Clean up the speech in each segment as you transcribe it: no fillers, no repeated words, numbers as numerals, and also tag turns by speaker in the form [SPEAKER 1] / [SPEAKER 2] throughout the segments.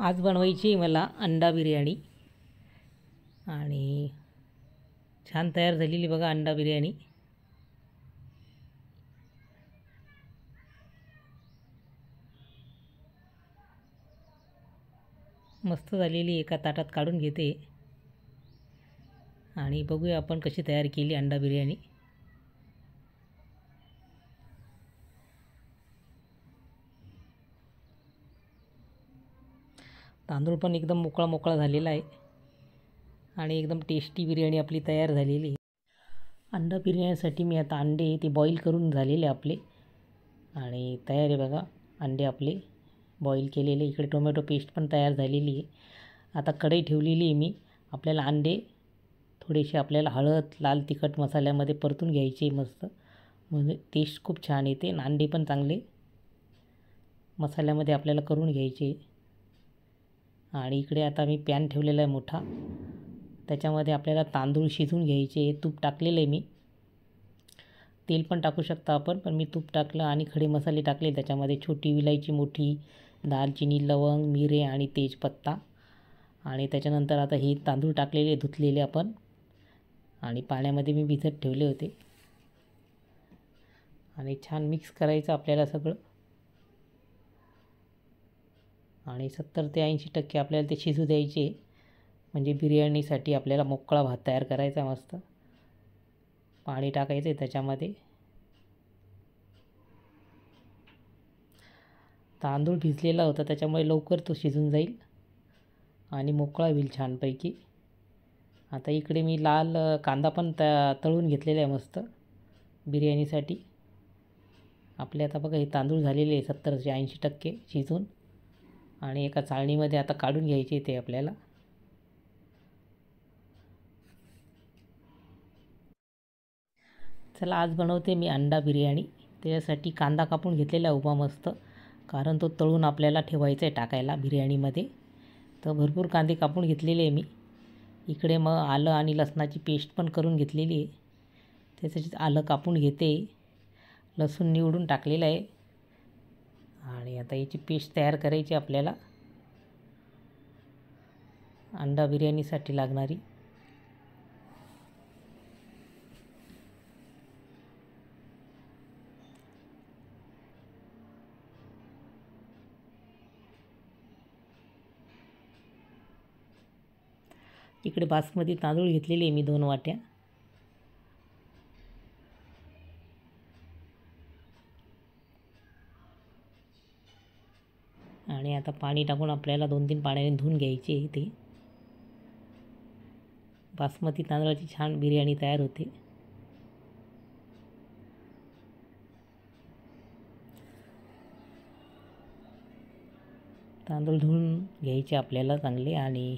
[SPEAKER 1] आज बनवायची मला अंडा बिर्याणी आणि छान तयार झालेली बघा अंडा बिर्याणी। मस्त झालेली एका ताटात काढून घेते आणि बघूया आपण कशी तयार केली अंडा बिर्याणी। तांदूळ पण एकदम मोकळा मोकळा झालेला आहे आणि एकदम टेस्टी बिर्याणी आपली तयार झालेली आहे। अंडा बिर्याणीसाठी मी आता अंडे ते बॉईल करून झालेले आपले आणि तयार आहे बघा अंडे आपले बॉईल केलेले। इकडे टोमॅटो पेस्ट पण तयार झालेली आहे। आता कढई ठेवलेली आहे मी। आपल्याला अंडे थोडेसे आपल्याला हळद लाल तिखट मसाल्यामध्ये परतून घ्यायचे मस्त, म्हणजे टेस्ट खूप छान येते आणि अंडे पण चांगले मसाल्यामध्ये आपल्याला करून घ्यायचे। आणि इकडे आता मी पॅन ठेवलेला आहे मोठा, त्याच्यामध्ये आपल्याला तांदूळ शिजवून घ्यायचे। तूप टाकलेलं आहे मी, तेल पण टाकू शकता आपण, पण मी तूप टाकलं आणि खडे मसाले टाकले त्याच्यामध्ये। छोटी विलायची, मोठी दालचिनी, लवंग, मिरे आणि तेजपत्ता। आणि त्याच्यानंतर आता हे तांदूळ टाकलेले धुतलेले आपण आणि पाण्यामध्ये मी भिजत ठेवले होते आणि छान मिक्स करायचं आपल्याला सगळं आणि 70 ते 80% आपल्याला ते शिजू द्यायचे, म्हणजे बिर्याणीसाठी आपल्याला मोकळा भात तयार करायचा मस्त। पाणी टाकायचं आहे त्याच्यामध्ये। तांदूळ भिजलेला होता त्याच्यामुळे लवकर तो शिजून जाईल आणि मोकळा होईल छानपैकी। आता इकडे मी लाल कांदा पण तळून घेतलेला आहे मस्त बिर्याणीसाठी आपले। आता बघा हे तांदूळ झालेले 70 ते 80% शिजून आणि एका चाळणीमध्ये आता काढून घ्यायचे ते आपल्याला। चला आज बनवते मी अंडा बिर्याणी। त्याच्यासाठी कांदा कापून घेतलेला उभा मस्त, कारण तो तळून आपल्याला ठेवायचा आहे टाकायला बिर्याणीमध्ये। तर भरपूर कांदे कापून घेतलेले आहे मी। इकडे मग आलं आणि लसणाची पेस्ट पण करून घेतलेली आहे, त्यासाठी आलं कापून घेते। लसूण निवडून टाकलेलं आहे आणि आता याची पेस्ट तयार करायची आपल्याला अंडा बिर्याणीसाठी लागणारी। इकडे बासमती तांदूळ घेतलेले मी 2 वाट्या आणि आता पाणी टाकून आपल्याला 2-3 पाण्याने धुवून घ्यायचे ते। बासमती तांदळाची छान बिर्याणी तयार होते। तांदूळ धुवून घ्यायचे आपल्याला चांगले आणि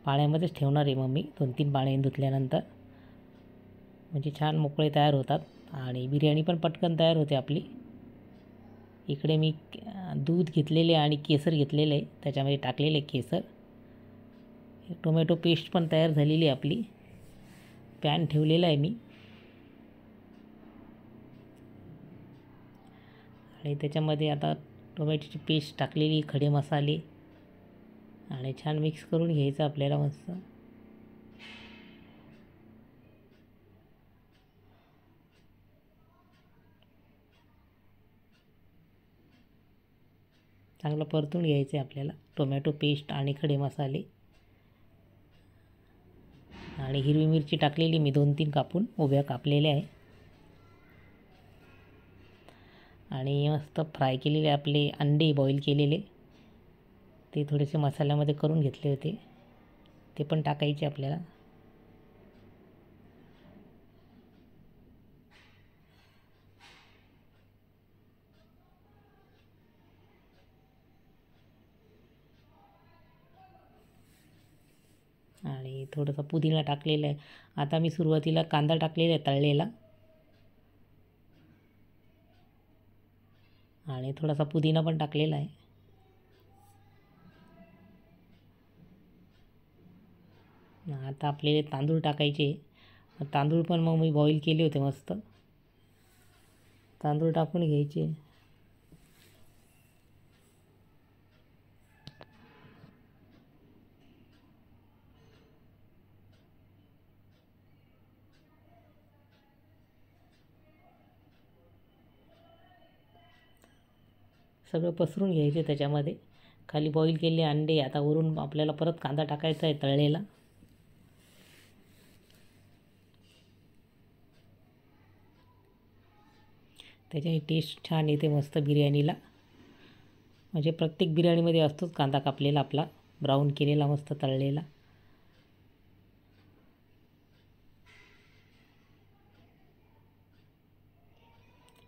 [SPEAKER 1] पाण्यामध्येच ठेवणार आहे मग मी 2-3 पाण्याने धुतल्यानंतर, म्हणजे छान मोकळे तयार होतात आणि बिर्याणी पण पटकन तयार होते आपली। इकडे मी दूध घेतलेले आणि केसर घेतलेले आहे, त्याच्यामध्ये टाकलेले केसर। टोमॅटो पेस्ट पण तयार झालेली आहे आपली। पॅन ठेवलेला आहे मी आणि त्याच्यामध्ये आता टोमॅटोची पेस्ट टाकलेली, खडे मसाले आणि छान मिक्स करून घ्यायचं आपल्याला मस्त। चांगलं परतून घ्यायचं आहे आपल्याला टोमॅटो पेस्ट आणि खडे मसाले। आणि हिरवी मिरची टाकलेली मी 2-3 कापून उभ्या कापलेल्या आहे आणि मस्त फ्राय केलेले आपले अंडे बॉईल केलेले ते थोडेसे मसाल्यामध्ये करून घेतले होते, ते पण टाकायचे आपल्याला। आणि थोडासा पुदिना टाकलेला आहे। आता मी सुरुवातीला कांदा टाकलेला आहे तळलेला आणि थोडासा पुदिना पण टाकलेला आहे। आता आपले तांदूळ टाकायचे। तांदूळ पण मग मी बॉईल केले होते मस्त, तांदूळ टाकून घ्यायचे। सगळं पसरून घ्यायचे त्याच्यामध्ये. खाली बॉईल केलेले अंडे. आता वरून आपल्याला परत कांदा टाकायचा आहे तळलेला. त्याच्याने टेस्ट छान येते मस्त बिर्याणीला. म्हणजे प्रत्येक बिर्याणीमध्ये असतोच कांदा कापलेला आपला, ब्राऊन केलेला मस्त तळलेला.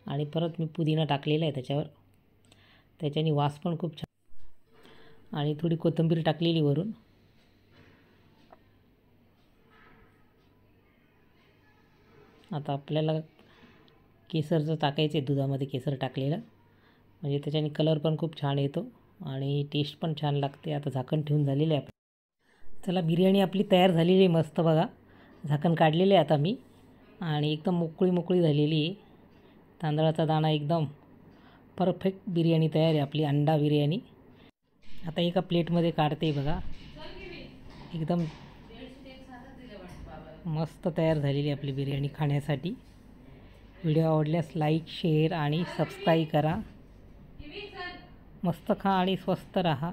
[SPEAKER 1] आणि परत मी पुदिना टाकलेला आहे त्याच्यावर. त्याच्याने वास पण खूप छान. आणि थोडी कोथिंबीर टाकलेली वरून. आता आपल्याला केसरचं टाकायचं आहे, दुधामध्ये केसर टाकलेलं. म्हणजे त्याच्याने कलर पण खूप छान येतो आणि टेस्ट पण छान लागते. आता झाकण ठेवून झालेलं आहे. चला, बिर्याणी आपली तयार झालेली आहे मस्त बघा. झाकण काढलेलं आहे आता मी. आणि एकदम मोकळी मोकळी झालेली आहे. तांदळाचा दाणा एकदम परफेक्ट बिर्याणी तयार आहे आपली, अंडा बिर्याणी. आता एका प्लेटमध्ये काढते बघा. एकदम मस्त तयार झालेली आपली बिर्याणी खाण्यासाठी. व्हिडिओ आवडल्यास लाईक, शेअर आणि सबस्क्राईब करा. मस्त खा आणि स्वस्त राहा.